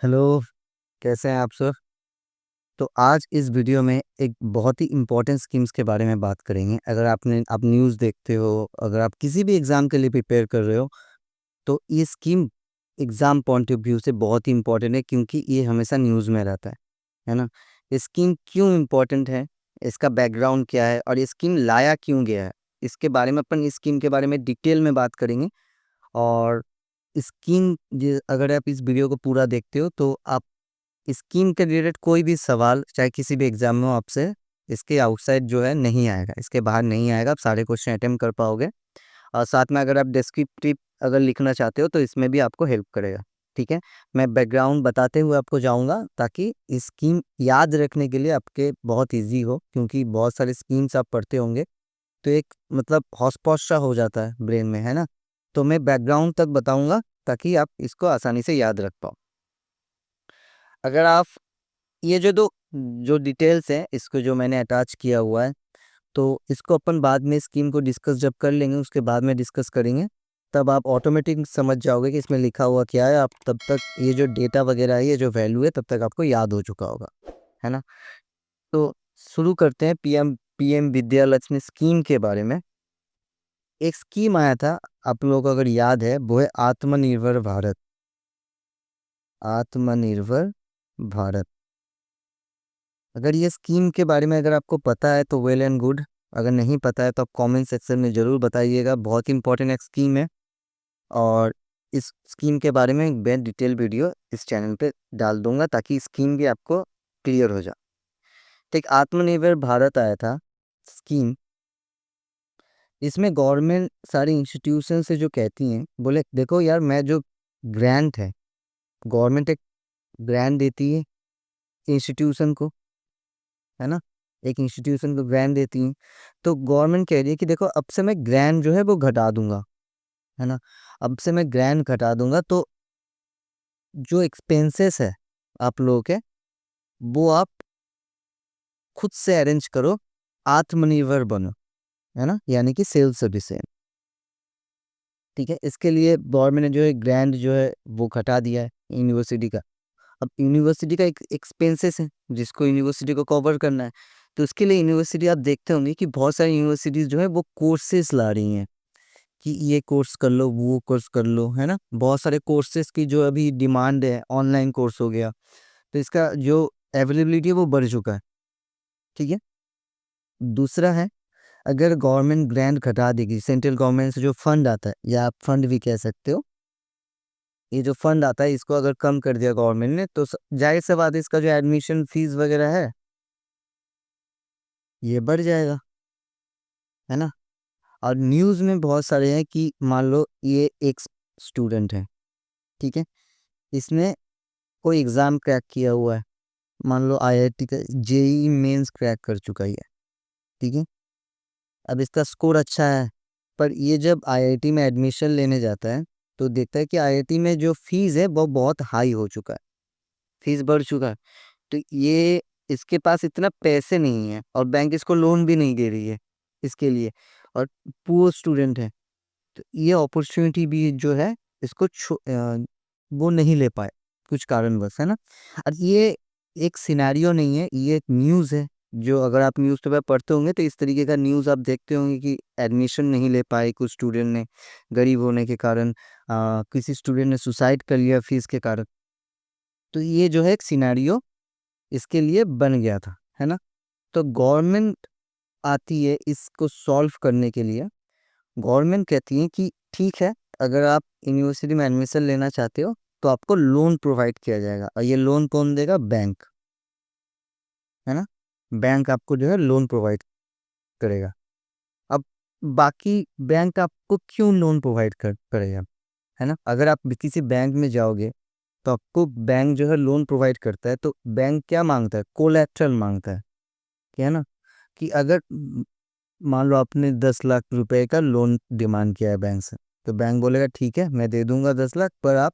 Hello. कैसे हैं आप सर? तो आज इस वीडियो में एक बहुत ही इम्पोर्टेंट स्कीम्स के बारे में बात करेंगे। अगर आप न्यूज़ देखते हो, अगर आप किसी भी एग्ज़ाम के लिए प्रिपेयर कर रहे हो, तो ये scheme exam point of view से बहुत ही इम्पोर्टेंट है, क्योंकि ये हमेशा न्यूज़ में रहता है ना? ये स्कीम क्यों इम्पोर्टेंट है, इसका बैकग्राउंड क्या है और ये स्कीम लाया क्यों गया है, इसके बारे में अपन इस स्कीम के बारे में डिटेल में बात करेंगे। और स्कीम अगर आप इस वीडियो को पूरा देखते हो तो आप स्कीम के रिलेटेड कोई भी सवाल चाहे किसी भी एग्जाम में हो, आपसे इसके आउटसाइड जो है नहीं आएगा, इसके बाहर नहीं आएगा, आप सारे क्वेश्चन अटेम्प्ट कर पाओगे। और साथ में अगर आप डिस्क्रिप्टिव अगर लिखना चाहते हो तो इसमें भी आपको हेल्प करेगा। ठीक है, मैं बैकग्राउंड बताते हुए आपको जाऊंगा ताकि स्कीम याद रखने के लिए आपके बहुत इजी हो, क्योंकि बहुत सारे स्कीम्स आप पढ़ते होंगे तो एक मतलब हौच पौच सा हो जाता है ब्रेन में, है ना? तो मैं बैकग्राउंड तक बताऊंगा ताकि आप इसको आसानी से याद रख पाओ। अगर आप ये जो डिटेल्स हैं, इसको जो मैंने अटैच किया हुआ है, तो इसको अपन बाद में स्कीम को डिस्कस जब कर लेंगे, उसके बाद में डिस्कस करेंगे, तब आप ऑटोमेटिक समझ जाओगे कि इसमें लिखा हुआ क्या है। आप तब तक ये जो डेटा वगैरह है, ये जो वैल्यू है, तब तक आपको याद हो चुका होगा, है ना? तो शुरू करते हैं PM PM Vidya Lakshmi scheme के बारे में। एक स्कीम आया था, आप लोगों को अगर याद है, वो है आत्मनिर्भर भारत। आत्मनिर्भर भारत। अगर ये स्कीम के बारे में अगर आपको पता है तो वेल एंड गुड। अगर नहीं पता है तो आप कमेंट सेक्शन में ज़रूर बताइएगा। बहुत इंपॉर्टेंट एक स्कीम है, और इस स्कीम के बारे में मैं डिटेल वीडियो इस चैनल पे डाल दूंगा ताकि स्कीम भी आपको क्लियर हो जाए। तो एक आत्मनिर्भर भारत आया था स्कीम। इसमें गवर्नमेंट सारी इंस्टीट्यूशन से जो कहती हैं, बोले देखो यार, मैं जो ग्रांट है, गवर्नमेंट एक ग्रांट देती है इंस्टीट्यूशन को, है ना? एक इंस्टीट्यूशन को ग्रांट देती हैं, तो गवर्नमेंट कह रही है कि देखो, अब से मैं ग्रांट जो है वो घटा दूंगा, है ना? अब से मैं ग्रांट घटा दूंगा, तो जो एक्सपेंसेस है आप लोगों के, वो आप खुद से अरेंज करो, आत्मनिर्भर बनो, है ना? यानी कि सेल्फ सफिशिएंट। ठीक है, इसके लिए गवर्नमेंट ने जो है ग्रांट जो है वो घटा दिया है यूनिवर्सिटी का। अब यूनिवर्सिटी का एक एक्सपेंसेस है जिसको यूनिवर्सिटी को कवर करना है, तो उसके लिए यूनिवर्सिटी, आप देखते होंगे कि बहुत सारी यूनिवर्सिटीज़ जो है वो कोर्सेज ला रही हैं कि ये कोर्स कर लो, वो कोर्स कर लो, है ना? बहुत सारे कोर्सेज की जो अभी डिमांड है, ऑनलाइन कोर्स हो गया, तो इसका जो अवेलेबिलिटी है वो बढ़ चुका है। ठीक है। दूसरा है, अगर गवर्नमेंट ग्रांट घटा देगी, सेंट्रल गवर्नमेंट से जो फंड आता है, या आप फंड भी कह सकते हो, ये जो फंड आता है इसको अगर कम कर दिया गवर्नमेंट ने, तो जाहिर सी बात है, इसका जो एडमिशन फीस वगैरह है ये बढ़ जाएगा, है ना? और न्यूज़ में बहुत सारे हैं कि मान लो ये एक स्टूडेंट है, ठीक है, इसने कोई एग्ज़ाम क्रैक किया हुआ है, मान लो आईआईटी का जेईई मेंस क्रैक कर चुका ही है, ठीक है। अब इसका स्कोर अच्छा है, पर ये जब आईआईटी में एडमिशन लेने जाता है तो देखता है कि आईआईटी में जो फीस है वो बहुत हाई हो चुका है, फीस बढ़ चुका है। तो ये, इसके पास इतना पैसे नहीं है और बैंक इसको लोन भी नहीं दे रही है इसके लिए, और पुअर स्टूडेंट है, तो ये अपॉर्चुनिटी भी जो है इसको वो नहीं ले पाए कुछ कारणवश, है ना? और ये एक सिनेरियो नहीं है, ये एक न्यूज़ है। जो अगर आप न्यूज़पेपर पढ़ते होंगे तो इस तरीके का न्यूज़ आप देखते होंगे कि एडमिशन नहीं ले पाए कुछ स्टूडेंट ने, गरीब होने के कारण, किसी स्टूडेंट ने सुसाइड कर लिया फीस के कारण। तो ये जो है एक सिनेरियो इसके लिए बन गया था, है ना? तो गवर्नमेंट आती है इसको सॉल्व करने के लिए। गवर्नमेंट कहती है कि ठीक है, अगर आप यूनिवर्सिटी में एडमिशन लेना चाहते हो तो आपको लोन प्रोवाइड किया जाएगा, और ये लोन कौन देगा? बैंक, है ना? बैंक आपको जो है लोन प्रोवाइड करेगा। अब बाकी बैंक आपको क्यों लोन प्रोवाइड करेगा, है ना? अगर आप किसी बैंक में जाओगे तो आपको बैंक जो है लोन प्रोवाइड करता है, तो बैंक क्या मांगता है? कोलेटरल मांगता है, कि है ना, कि अगर मान लो आपने 10 लाख रुपए का लोन डिमांड किया है बैंक से, तो बैंक बोलेगा ठीक है, मैं दे दूंगा 10 लाख, पर आप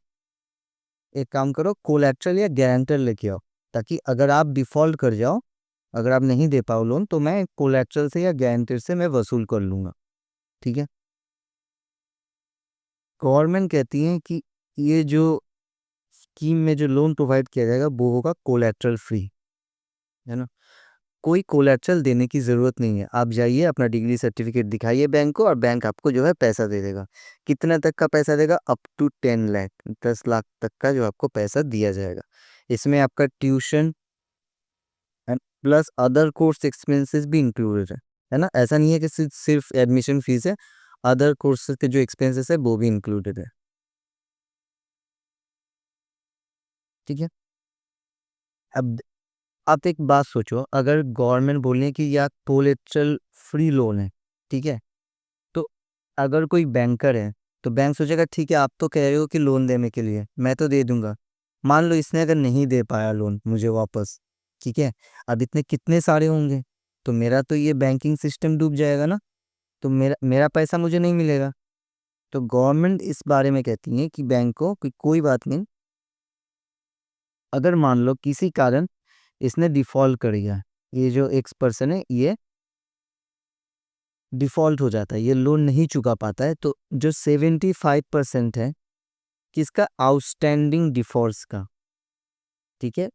एक काम करो, कोलैटरल या गारंटर लेके आओ, ताकि अगर आप डिफॉल्ट कर जाओ, अगर आप नहीं दे पाओ लोन, तो मैं कोलैटरल से या गारंटर से मैं वसूल कर लूंगा। ठीक है। गवर्नमेंट कहती है कि ये जो स्कीम में जो लोन प्रोवाइड किया जाएगा वो होगा कोलेट्रल फ्री, है ना। कोई कोलेट्रल देने की ज़रूरत नहीं है। आप जाइए अपना डिग्री सर्टिफिकेट दिखाइए बैंक को और बैंक आपको जो है पैसा दे देगा। कितना तक का पैसा देगा? अप टू 10 लाख, 10 लाख तक का जो आपको पैसा दिया जाएगा। इसमें आपका tuition and plus other course expenses भी इंक्लूडेड है ना। ऐसा नहीं है कि सिर्फ सिर्फ एडमिशन फीस है, अदर कोर्स के जो एक्सपेंसेस है वो भी इंक्लूडेड है। ठीक है। अब आप एक बात सोचो, अगर गवर्नमेंट बोले कि या कोलेटरल फ्री लोन है, ठीक है, तो अगर कोई बैंकर है तो बैंक सोचेगा ठीक है आप तो कह रहे हो कि लोन देने के लिए मैं तो दे दूंगा। मान लो इसने अगर नहीं दे पाया लोन मुझे वापस, ठीक है, अब इतने कितने सारे होंगे, तो मेरा तो ये बैंकिंग सिस्टम डूब जाएगा ना, तो मेरा मेरा पैसा मुझे नहीं मिलेगा। तो गवर्नमेंट इस बारे में कहती है कि बैंक को कि कोई बात नहीं, अगर मान लो किसी कारण इसने डिफॉल्ट कर गया, ये जो एक्स पर्सन है ये डिफॉल्ट हो जाता है, ये लोन नहीं चुका पाता है, तो जो 75% है किसका? आउटस्टैंडिंग डिफॉल्ट्स का। ठीक है,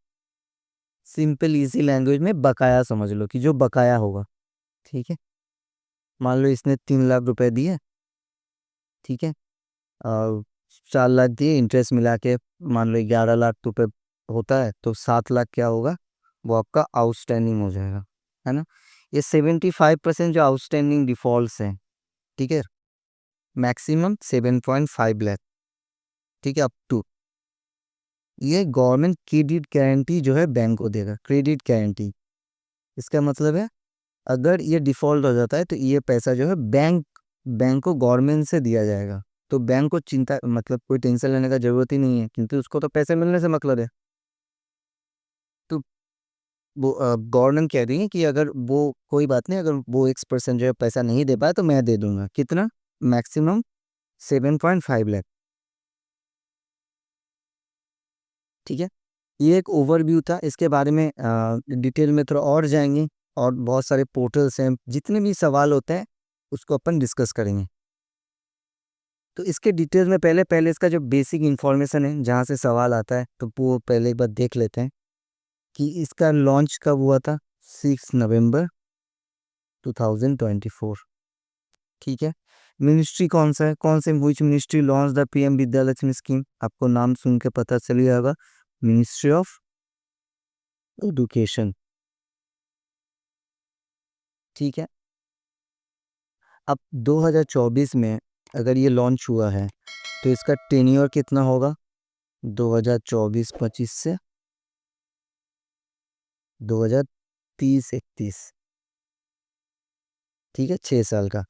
सिंपल इजी लैंग्वेज में बकाया समझ लो कि जो बकाया होगा। ठीक है, मान लो इसने 3 लाख रुपए दिए, ठीक है, और 4 लाख दिए, इंटरेस्ट मिला के मान लो 11 लाख रुपए होता है, तो 7 लाख क्या होगा? वो आपका आउटस्टैंडिंग हो जाएगा, है ना। ये 75% जो आउटस्टैंडिंग डिफॉल्ट्स हैं, ठीक है, मैक्सिमम 7.5 लाख, ठीक है, अप टू, ये गवर्नमेंट क्रेडिट गारंटी जो है बैंक को देगा, क्रेडिट गारंटी। इसका मतलब है अगर ये डिफॉल्ट हो जाता है तो ये पैसा जो है बैंक बैंक को गवर्नमेंट से दिया जाएगा। तो बैंक को चिंता मतलब कोई टेंशन लेने का जरूरत ही नहीं है, क्योंकि उसको तो पैसे मिलने से मतलब है। तो वो गवर्नमेंट कह रही है कि अगर वो कोई बात नहीं, अगर वो X% जो है पैसा नहीं दे पाया तो मैं दे दूंगा। कितना? मैक्सिमम 7.5 लाख। ठीक है, ये एक ओवरव्यू था, इसके बारे में डिटेल में थोड़ा और जाएंगे, और बहुत सारे पोर्टल्स हैं, जितने भी सवाल होते हैं उसको अपन डिस्कस करेंगे। तो इसके डिटेल्स में पहले पहले इसका जो बेसिक इंफॉर्मेशन है जहाँ से सवाल आता है तो वो पहले एक बार देख लेते हैं कि इसका लॉन्च कब हुआ था। 6 नवंबर 2024। ठीक है, मिनिस्ट्री कौन सा है, कौन से which ministry launch the PM Vidyalakshmi scheme? आपको नाम सुन के पता चल गया होगा, मिनिस्ट्री ऑफ एडुकेशन। ठीक है, अब 2024 में अगर ये लॉन्च हुआ है तो इसका टेन्योर कितना होगा? 2024-25 से 2030-31। ठीक है, 6 साल का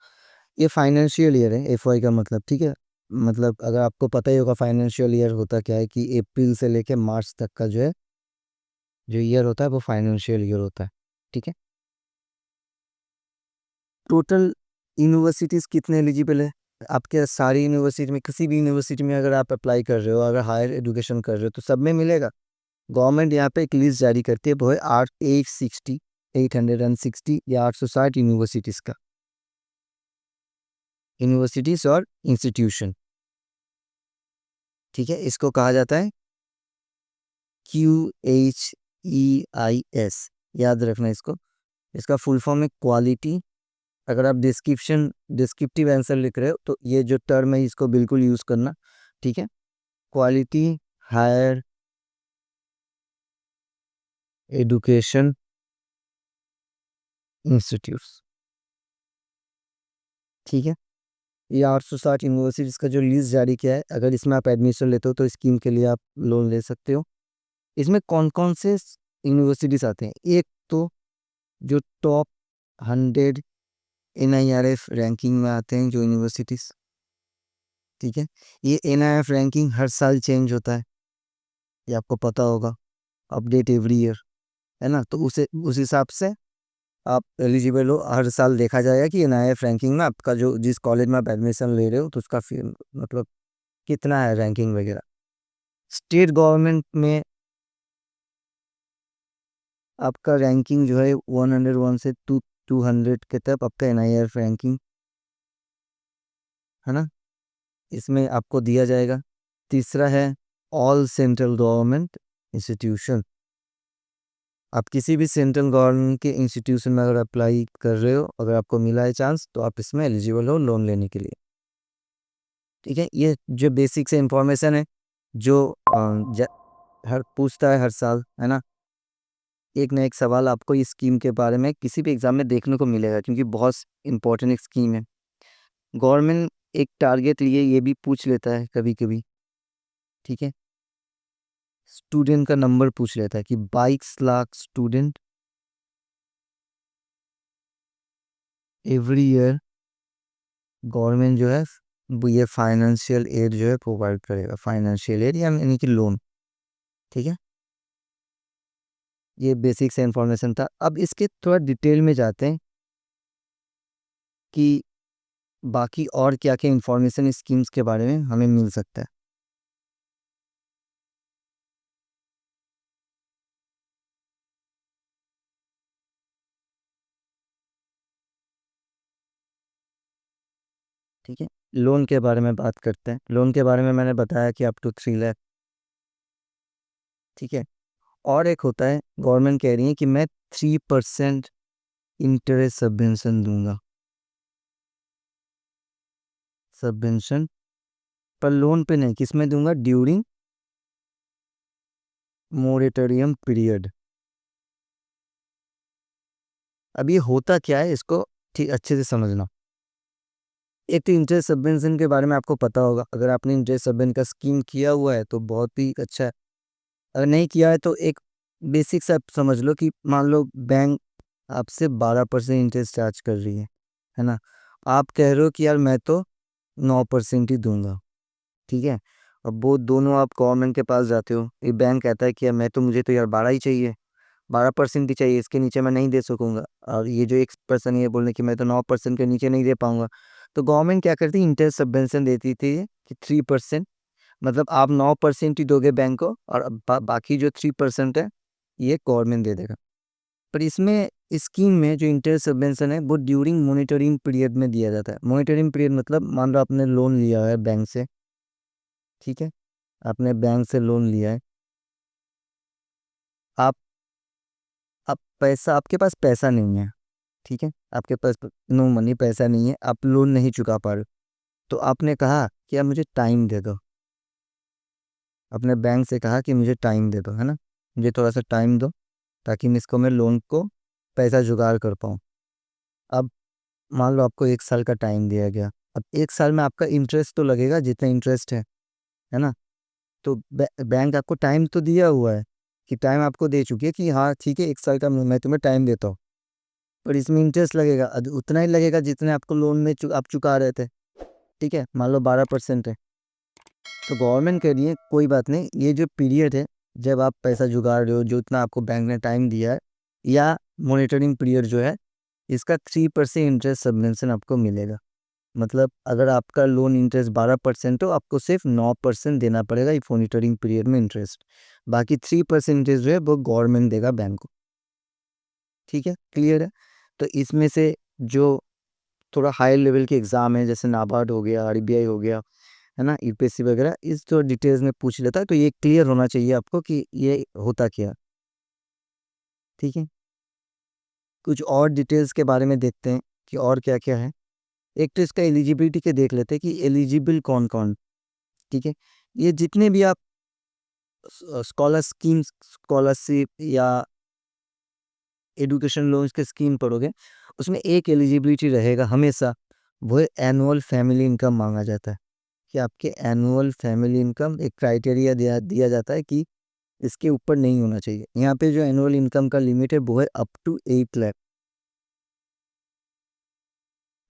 ये फाइनेंशियल ईयर है, FY का मतलब। ठीक है, मतलब अगर आपको पता ही होगा फाइनेंशियल ईयर होता क्या है, कि अप्रैल से लेके मार्च तक का जो है जो ईयर होता है वो फाइनेंशियल ईयर होता है। ठीक है, टोटल यूनिवर्सिटीज़ कितने एलिजिबल है? आपके सारी यूनिवर्सिटी में, किसी भी यूनिवर्सिटी में अगर आप अप्लाई कर रहे हो, अगर हायर एजुकेशन कर रहे हो तो सब में मिलेगा। गवर्नमेंट यहाँ पे एक लिस्ट जारी करती है, वो है 860 या 860 यूनिवर्सिटीज़ का, यूनिवर्सिटीज़ और इंस्टीट्यूशन। ठीक है, इसको कहा जाता है QHEIS, याद रखना इसको। इसका फुल फॉर्म है क्वालिटी, अगर आप डिस्क्रिप्टिव आंसर लिख रहे हो तो ये जो टर्म है इसको बिल्कुल यूज़ करना। ठीक है, क्वालिटी हायर एजुकेशन इंस्टीट्यूट्स। ठीक है, ये 860 यूनिवर्सिटीज़ का जो लिस्ट जारी किया है, अगर इसमें आप एडमिशन लेते हो तो स्कीम के लिए आप लोन ले सकते हो। इसमें कौन कौन से यूनिवर्सिटीज़ आते हैं? एक तो जो टॉप 100 NIRF रैंकिंग में आते हैं जो यूनिवर्सिटीज़। ठीक है, ये NIRF रैंकिंग हर साल चेंज होता है, ये आपको पता होगा, अपडेट एवरी ईयर, है ना। तो उसे उस हिसाब से आप एलिजिबल हो, हर साल देखा जाएगा कि NIRF रैंकिंग में आपका जो जिस कॉलेज में आप एडमिशन ले रहे हो तो उसका मतलब कितना है रैंकिंग वगैरह। स्टेट गवर्नमेंट में आपका रैंकिंग जो है 101 से 200 के तक आपका NIRF रैंकिंग, है ना, इसमें आपको दिया जाएगा। तीसरा है ऑल सेंट्रल गवर्नमेंट इंस्टीट्यूशन। आप किसी भी सेंट्रल गवर्नमेंट के इंस्टीट्यूशन में अगर अप्लाई कर रहे हो, अगर आपको मिला है चांस, तो आप इसमें एलिजिबल हो लोन लेने के लिए। ठीक है, ये जो बेसिक से इंफॉर्मेशन है जो हर पूछता है हर साल, है ना, एक ना एक सवाल आपको इस स्कीम के बारे में किसी भी एग्जाम में देखने को मिलेगा, क्योंकि बहुत इंपॉर्टेंट एक स्कीम है। गवर्नमेंट एक टारगेट लिए ये भी पूछ लेता है कभी कभी, ठीक है, स्टूडेंट का नंबर पूछ लेता है कि 22 lakh student every year government जो है वो ये फाइनेंशियल एड जो है प्रोवाइड करेगा, फाइनेंशियल एड यानी कि लोन। ठीक है, ये बेसिक से इंफॉर्मेशन था। अब इसके थोड़ा डिटेल में जाते हैं कि बाकी और क्या क्या इंफॉर्मेशन स्कीम्स के बारे में हमें मिल सकता है। ठीक है, लोन के बारे में बात करते हैं। लोन के बारे में मैंने बताया कि अप टू 3 लाख। ठीक है, और एक होता है, गवर्नमेंट कह रही है कि मैं 3% इंटरेस्ट सबवेंशन दूंगा। सबवेंशन पर लोन पे नहीं, किस में दूंगा, ड्यूरिंग मोरेटोरियम पीरियड। अब ये होता क्या है, इसको ठीक अच्छे से समझना। एक तो इंटरेस्ट सबवेंशन के बारे में आपको पता होगा, अगर आपने इंटरेस्ट सबवेंशन का स्कीम किया हुआ है तो बहुत ही अच्छा है। अगर नहीं किया है तो एक बेसिक सा समझ लो कि मान लो बैंक आपसे 12% इंटरेस्ट चार्ज कर रही है ना। आप कह रहे हो कि यार मैं तो 9% ही दूंगा। ठीक है, अब वो दोनों आप गवर्नमेंट के पास जाते हो, ये बैंक कहता है कि यार मैं तो, मुझे तो यार 12 ही चाहिए, 12% ही चाहिए, इसके नीचे मैं नहीं दे सकूंगा। और ये जो एक पर्सन ये बोलने कि मैं तो 9% के नीचे नहीं दे पाऊंगा, तो गवर्नमेंट क्या करती है, इंटरेस्ट सबवेंशन देती थी कि 3%। मतलब आप 9% ही दोगे बैंक को, और बाकी जो 3% है ये गवर्नमेंट दे देगा। पर इसमें स्कीम में जो इंटरेस्ट सबवेंशन है वो ड्यूरिंग मॉनिटरिंग पीरियड में दिया जाता है। मॉनिटरिंग पीरियड मतलब मान लो आपने लोन लिया है बैंक से। ठीक है, आपने बैंक से लोन लिया है, आप आप पैसा, आपके पास पैसा नहीं है। ठीक है, आपके पास नो मनी, पैसा नहीं है, आप लोन नहीं चुका पा रहे हो, तो आपने कहा कि आप मुझे टाइम दे दो। अपने बैंक से कहा कि मुझे टाइम दे दो, है ना, मुझे थोड़ा सा टाइम दो ताकि मैं लोन को पैसा जुगाड़ कर पाऊँ। अब मान लो आपको 1 साल का टाइम दिया गया। अब 1 साल में आपका इंटरेस्ट तो लगेगा जितना इंटरेस्ट है ना। तो बैंक आपको टाइम तो दिया हुआ है, कि टाइम आपको दे चुकी है कि हाँ ठीक है 1 साल का मैं तुम्हें टाइम देता हूँ, पर इसमें इंटरेस्ट लगेगा उतना ही लगेगा जितने आपको लोन में आप चुका रहे थे। ठीक है, मान लो 12% है। तो गवर्नमेंट कह रही है कोई बात नहीं, ये जो पीरियड है जब आप पैसा जुगाड़ रहे हो, जो इतना आपको बैंक ने टाइम दिया है, या मॉनिटरिंग पीरियड जो है, इसका 3% इंटरेस्ट सबवेंशन आपको मिलेगा। मतलब अगर आपका लोन इंटरेस्ट 12% हो, आपको सिर्फ 9% देना पड़ेगा इस मॉनिटरिंग पीरियड में इंटरेस्ट। बाकी 3% जो है वो गवर्नमेंट देगा बैंक को। ठीक है, क्लियर है। तो इसमें से जो थोड़ा हाई लेवल के एग्जाम है, जैसे नाबार्ड हो गया, आरबीआई हो गया, है ना, यूपीएससी वगैरह, इस जो डिटेल्स में पूछ लेता है, तो ये क्लियर होना चाहिए आपको कि ये होता क्या। ठीक है, कुछ और डिटेल्स के बारे में देखते हैं कि और क्या क्या है। एक तो इसका एलिजिबिलिटी के देख लेते हैं कि एलिजिबल कौन कौन। ठीक है, ये जितने भी आप स्कॉलर स्कीम, स्कॉलरशिप या एजुकेशन लोन्स के स्कीम पढ़ोगे, उसमें एक एलिजिबिलिटी रहेगा हमेशा, वो है एनुअल फैमिली इनकम मांगा जाता है। कि आपके एनुअल फैमिली इनकम एक क्राइटेरिया दिया दिया जाता है कि इसके ऊपर नहीं होना चाहिए। यहाँ पे जो एनुअल इनकम का लिमिट है वो है अप टू 8 लाख।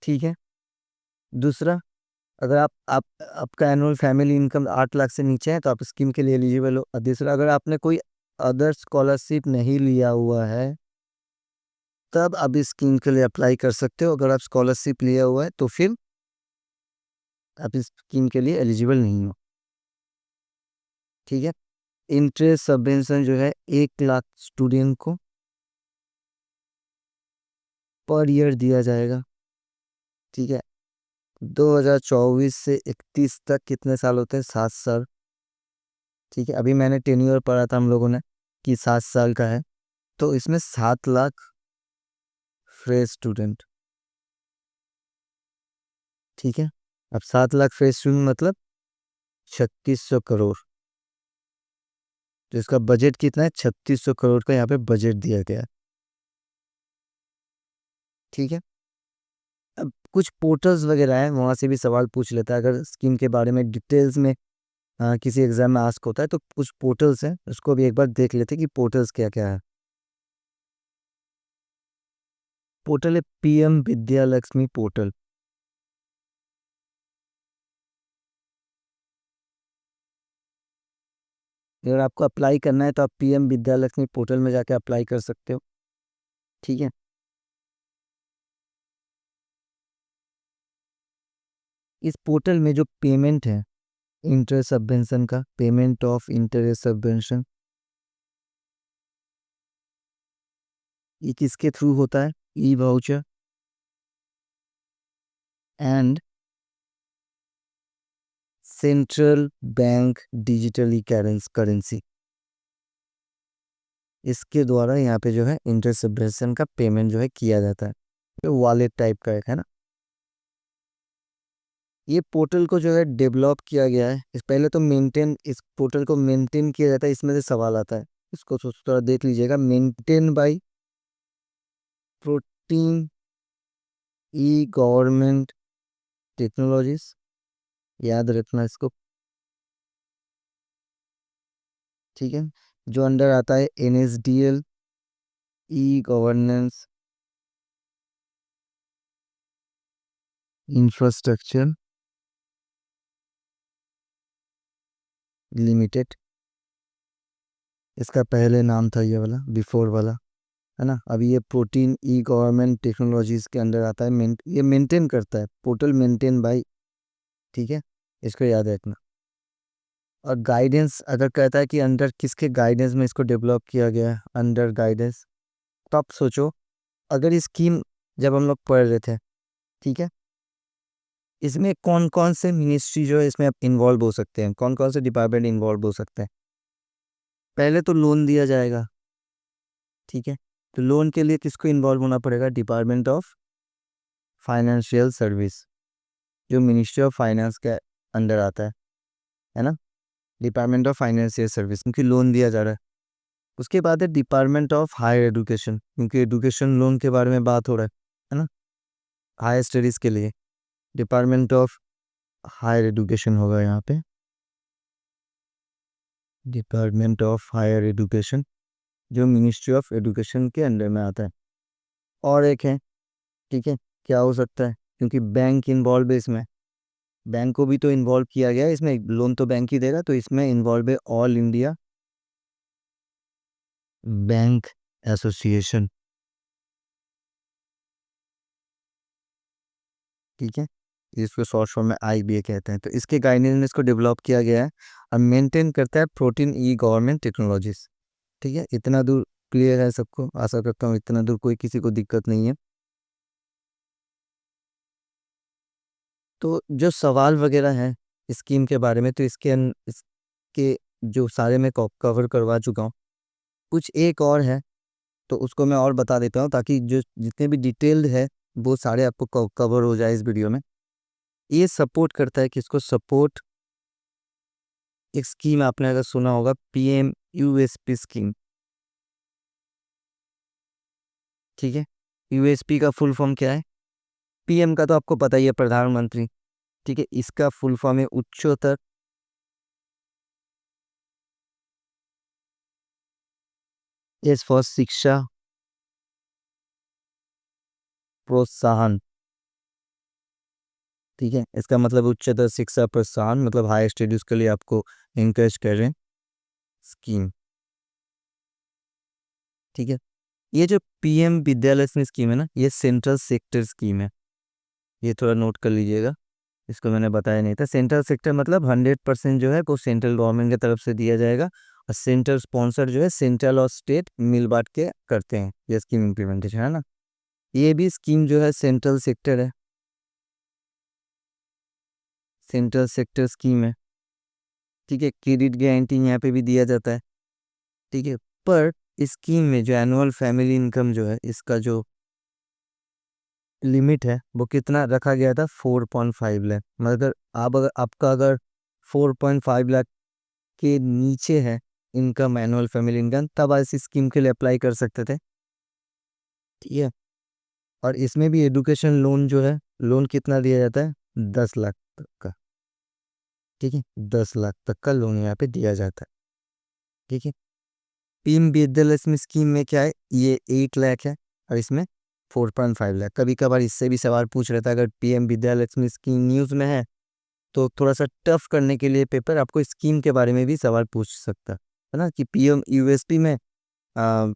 ठीक है, दूसरा, अगर आप आपका एनुअल फैमिली इनकम 8 लाख से नीचे है तो आप स्कीम के लिए एलिजिबल हो। और दूसरा, अगर आपने कोई अदर स्कॉलरशिप नहीं लिया हुआ है, तब आप इस स्कीम के लिए अप्लाई कर सकते हो। अगर आप स्कॉलरशिप लिया हुआ है तो फिर आप इस स्कीम के लिए एलिजिबल नहीं हो। ठीक है, इंटरेस्ट सबवेंशन जो है 1 लाख स्टूडेंट को पर ईयर दिया जाएगा। ठीक है, 2024 से 31 तक कितने साल होते हैं, 7 साल। ठीक है, अभी मैंने टेन्योर पढ़ा था हम लोगों ने कि 7 साल का है, तो इसमें 7 लाख फ्रेश स्टूडेंट। ठीक है, अब 7 लाख फ्रेश स्टूडेंट मतलब 3600 करोड़। तो इसका बजट कितना है? 3600 करोड़ का यहाँ पे बजट दिया गया है। ठीक है, अब कुछ पोर्टल्स वगैरह हैं, वहाँ से भी सवाल पूछ लेता है अगर स्कीम के बारे में डिटेल्स में किसी एग्जाम में आस्क होता है, तो कुछ पोर्टल्स हैं, उसको भी एक बार देख लेते हैं कि पोर्टल्स क्या क्या है। पोर्टल है पीएम विद्या लक्ष्मी पोर्टल। अगर आपको अप्लाई करना है तो आप पीएम विद्या लक्ष्मी पोर्टल में जाके अप्लाई कर सकते हो। ठीक है, इस पोर्टल में जो पेमेंट है इंटरेस्ट सबवेंशन का, पेमेंट ऑफ इंटरेस्ट सबवेंशन, ये किसके थ्रू होता है? ई voucher and central bank digitally currency, इसके द्वारा यहाँ पे जो है इंटरेस्ट सबवेंशन का पेमेंट जो है किया जाता है। तो वॉलेट टाइप का एक है ना। ये पोर्टल को जो है डेवलप किया गया है, इस पहले तो मेंटेन, इस पोर्टल को मेंटेन किया जाता है, इसमें से सवाल आता है, इसको थोड़ा देख लीजिएगा। Maintain by protein E government technologies, याद रखना इसको। ठीक है, जो अंडर आता है NSDL e governance infrastructure limited, इसका पहले नाम था ये वाला, बिफोर वाला, है ना। अभी ये प्रोटीन ई गवर्नमेंट टेक्नोलॉजीज के अंडर आता है। ये मेंटेन करता है, पोर्टल मेंटेन बाय। ठीक है, इसको याद रखना। और गाइडेंस अगर कहता है कि अंडर किसके गाइडेंस में इसको डेवलप किया गया है, अंडर गाइडेंस, तो आप सोचो, अगर ये स्कीम जब हम लोग पढ़ रहे थे, ठीक है, इसमें कौन कौन से मिनिस्ट्री जो है इसमें इन्वॉल्व हो सकते हैं, कौन कौन से डिपार्टमेंट इन्वॉल्व हो सकते हैं? पहले तो लोन दिया जाएगा। ठीक है, तो लोन के लिए किसको इन्वॉल्व होना पड़ेगा? डिपार्टमेंट ऑफ फाइनेंशियल सर्विस, जो मिनिस्ट्री ऑफ फाइनेंस के अंडर आता है ना। डिपार्टमेंट ऑफ फाइनेंशियल सर्विस, क्योंकि लोन दिया जा रहा है। उसके बाद है डिपार्टमेंट ऑफ हायर एजुकेशन, क्योंकि एजुकेशन लोन के बारे में बात हो रहा है ना, हायर स्टडीज़ के लिए। डिपार्टमेंट ऑफ हायर एजुकेशन होगा यहाँ पे, डिपार्टमेंट ऑफ हायर एजुकेशन, जो मिनिस्ट्री ऑफ एजुकेशन के अंडर में आता है। और एक है, ठीक है, क्या हो सकता है, क्योंकि बैंक इन्वॉल्व है इसमें, बैंक को भी तो इन्वॉल्व किया गया है इसमें, लोन तो बैंक ही देगा, तो इसमें इन्वॉल्व है ऑल इंडिया बैंक एसोसिएशन। ठीक है, इसको शॉर्ट फॉर्म में आईबीए कहते हैं। तो इसके गाइडेंस में इसको डेवलप किया गया है और मेंटेन करता है प्रोटीन ई गवर्नमेंट टेक्नोलॉजीज। ठीक है, इतना दूर क्लियर है सबको? आशा करता हूँ इतना दूर कोई किसी को दिक्कत नहीं है। तो जो सवाल वगैरह हैं स्कीम के बारे में, तो इसके जो सारे मैं कवर करवा चुका हूँ। कुछ एक और है, तो उसको मैं और बता देता हूँ, ताकि जो जितने भी डिटेल्ड है वो सारे आपको कवर हो जाए इस वीडियो में। ये सपोर्ट करता है, किसको सपोर्ट? एक स्कीम आपने अगर सुना होगा, पीएम यूएसपी स्कीम। ठीक है, यूएसपी का फुल फॉर्म क्या है? पीएम का तो आपको पता ही है, प्रधानमंत्री। ठीक है, इसका फुल फॉर्म है उच्चतर एस फॉर शिक्षा प्रोत्साहन। ठीक है, इसका मतलब उच्चतर शिक्षा प्रोत्साहन, मतलब हायर स्टडीज के लिए आपको इंकरेज कर रहे हैं स्कीम। ठीक है, ये जो पीएम विद्यालक्ष्मी स्कीम है ना, ये सेंट्रल सेक्टर स्कीम है, ये थोड़ा नोट कर लीजिएगा। इसको मैंने बताया नहीं था। सेंट्रल सेक्टर मतलब 100% जो है वो सेंट्रल गवर्नमेंट की तरफ से दिया जाएगा, और सेंट्रल स्पॉन्सर जो है सेंट्रल और स्टेट मिल बांट के करते हैं ये स्कीम इम्प्लीमेंटेशन, है ना। ये भी स्कीम जो है सेंट्रल सेक्टर है, सेंट्रल सेक्टर स्कीम है। ठीक है, क्रेडिट गारंटी यहाँ पे भी दिया जाता है। ठीक है, पर इस स्कीम में जो एनुअल फैमिली इनकम जो है, इसका जो लिमिट है वो कितना रखा गया था, 4.5 लाख। मतलब अगर आपका अगर 4.5 लाख के नीचे है इनकम, एनुअल फैमिली इनकम, तब आप इस स्कीम के लिए अप्लाई कर सकते थे। ठीक है, और इसमें भी एजुकेशन लोन जो है, लोन कितना दिया जाता है, 10 लाख तक का। ठीक है, 10 लाख तक का लोन यहाँ पे दिया जाता है। ठीक है, पीएम विद्यालक्ष्मी स्कीम में क्या है, ये 8 लाख है और इसमें 4.5 लाख। कभी कभार इससे भी सवाल पूछ रहा था, अगर पीएम विद्यालक्ष्मी स्कीम न्यूज़ में है तो थोड़ा सा टफ करने के लिए पेपर आपको स्कीम के बारे में भी सवाल पूछ सकता है ना, कि पीएम यूएसपी में आ,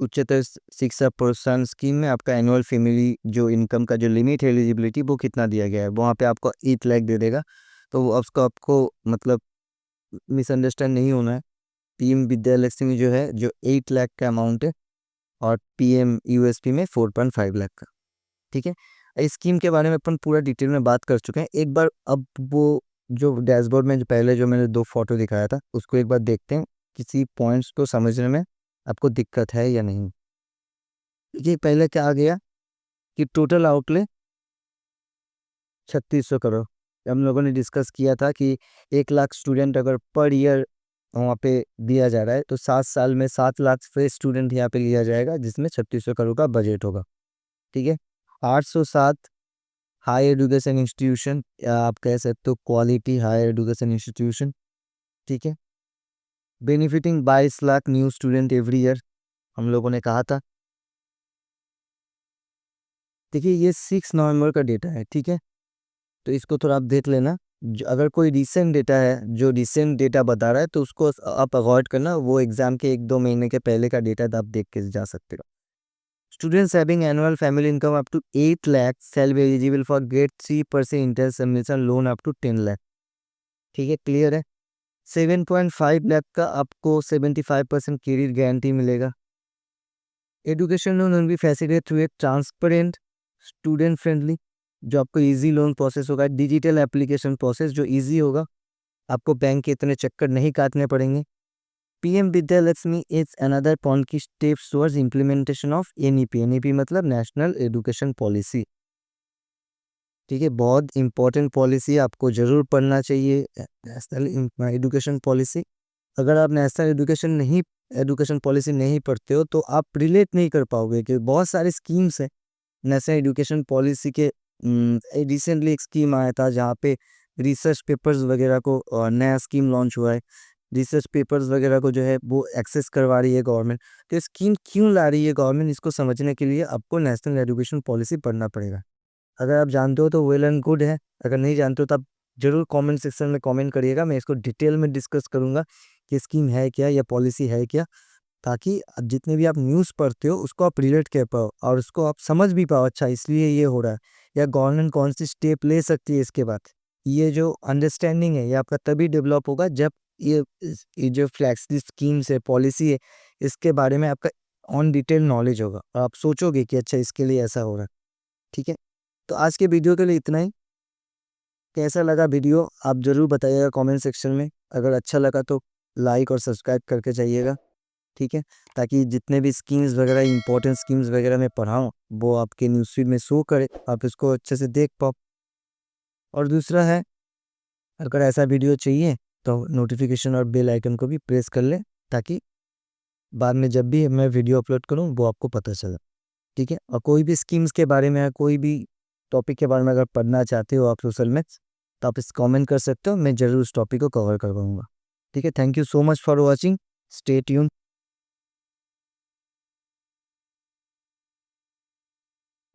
उच्चतर शिक्षा प्रोत्साहन स्कीम में आपका एनुअल फैमिली जो इनकम का जो लिमिट है, एलिजिबिलिटी, वो कितना दिया गया है, वहाँ पे आपको 8 लाख दे देगा। तो वो उसको आपको मतलब मिसअंडरस्टैंड नहीं होना है। पीएम विद्यालक्ष्मी जो है, जो 8 लाख का अमाउंट है, और पीएम यूएसपी में 4.5 लाख का। ठीक है, इस स्कीम के बारे में अपन पूरा डिटेल में बात कर चुके हैं। एक बार अब वो जो डैशबोर्ड में जो पहले जो मैंने 2 फोटो दिखाया था, उसको एक बार देखते हैं, किसी पॉइंट्स को समझने में आपको दिक्कत है या नहीं। ये पहले क्या आ गया कि टोटल आउटले 3600 करोड़। हम लोगों ने डिस्कस किया था कि 1 लाख स्टूडेंट अगर पर ईयर वहाँ पे दिया जा रहा है, तो 7 साल में 7 लाख फ्रेश स्टूडेंट यहाँ पे लिया जाएगा, जिसमें 3600 करोड़ का बजट होगा। ठीक है, 807 हाई एजुकेशन इंस्टीट्यूशन, या आप कह सकते हो क्वालिटी हायर एजुकेशन इंस्टीट्यूशन। ठीक है, benefiting 22 lakh new student every year, हम लोगों ने कहा था। देखिए, ये 6 नवंबर का डेटा है। ठीक है, तो इसको थोड़ा आप देख लेना। अगर कोई रिसेंट डेटा है, जो रिसेंट डेटा बता रहा है, तो उसको आप अवॉइड करना। वो एग्जाम के 1-2 महीने के पहले का डेटा आप देख के जा सकते हो। Students having annual family income up to 8 lakh shall be eligible for get 3% interest submission loan up to 10 lakh. ठीक है, क्लियर है। 7.5 लाख का आपको 75% क्रेडिट गारंटी मिलेगा। Education loan will be facilitated through एक ट्रांसपेरेंट, स्टूडेंट फ्रेंडली, जो आपको इजी लोन प्रोसेस होगा, डिजिटल एप्लीकेशन प्रोसेस जो इजी होगा, आपको बैंक के इतने चक्कर नहीं काटने पड़ेंगे। PM Vidyalakshmi is another point की steps towards implementation of NEP. NEP मतलब नेशनल एजुकेशन पॉलिसी। ठीक है, बहुत इंपॉर्टेंट पॉलिसी, आपको जरूर पढ़ना चाहिए नेशनल एजुकेशन पॉलिसी। अगर आप नेशनल एजुकेशन पॉलिसी नहीं पढ़ते हो, तो आप रिलेट नहीं कर पाओगे कि बहुत सारे स्कीम्स हैं नेशनल एजुकेशन पॉलिसी के। रिसेंटली एक स्कीम आया था जहाँ पे रिसर्च पेपर्स वगैरह को नया स्कीम लॉन्च हुआ है। रिसर्च पेपर्स वगैरह को जो है वो एक्सेस करवा रही है गवर्नमेंट। तो स्कीम क्यों ला रही है गवर्नमेंट, इसको समझने के लिए आपको नेशनल एजुकेशन पॉलिसी पढ़ना पड़ेगा। अगर आप जानते हो तो वेल एंड गुड है, अगर नहीं जानते हो तो आप जरूर कमेंट सेक्शन में कमेंट करिएगा। मैं इसको डिटेल में डिस्कस करूंगा कि स्कीम है क्या या पॉलिसी है क्या, ताकि जितने भी आप न्यूज़ पढ़ते हो उसको आप रिलेट कर पाओ और उसको आप समझ भी पाओ, अच्छा इसलिए ये हो रहा है, या गवर्नमेंट कौन सी स्टेप ले सकती है इसके बाद। ये जो अंडरस्टैंडिंग है ये आपका तभी डेवलप होगा जब ये जो फ्लैक्सी स्कीम्स है, पॉलिसी है, इसके बारे में आपका ऑन डिटेल नॉलेज होगा और आप सोचोगे कि अच्छा इसके लिए ऐसा हो रहा है। ठीक है, तो आज के वीडियो के लिए इतना ही। कैसा लगा वीडियो आप ज़रूर बताइएगा कमेंट सेक्शन में। अगर अच्छा लगा तो लाइक और सब्सक्राइब करके जाइएगा। ठीक है, ताकि जितने भी स्कीम्स वगैरह, इंपॉर्टेंट स्कीम्स वगैरह मैं पढ़ाऊँ, वो आपके न्यूज़फीड में शो करे, आप इसको अच्छे से देख पाओ। और दूसरा है, अगर ऐसा वीडियो चाहिए तो नोटिफिकेशन और बेल आइकन को भी प्रेस कर ले, ताकि बाद में जब भी मैं वीडियो अपलोड करूँ वो आपको पता चले। ठीक है, और कोई भी स्कीम्स के बारे में या कोई भी टॉपिक के बारे में अगर पढ़ना चाहते हो आप सोशल में, तो आप इस कमेंट कर सकते हो, मैं ज़रूर उस टॉपिक को कवर करवाऊँगा। ठीक है, thank you so much for watching, stay tune.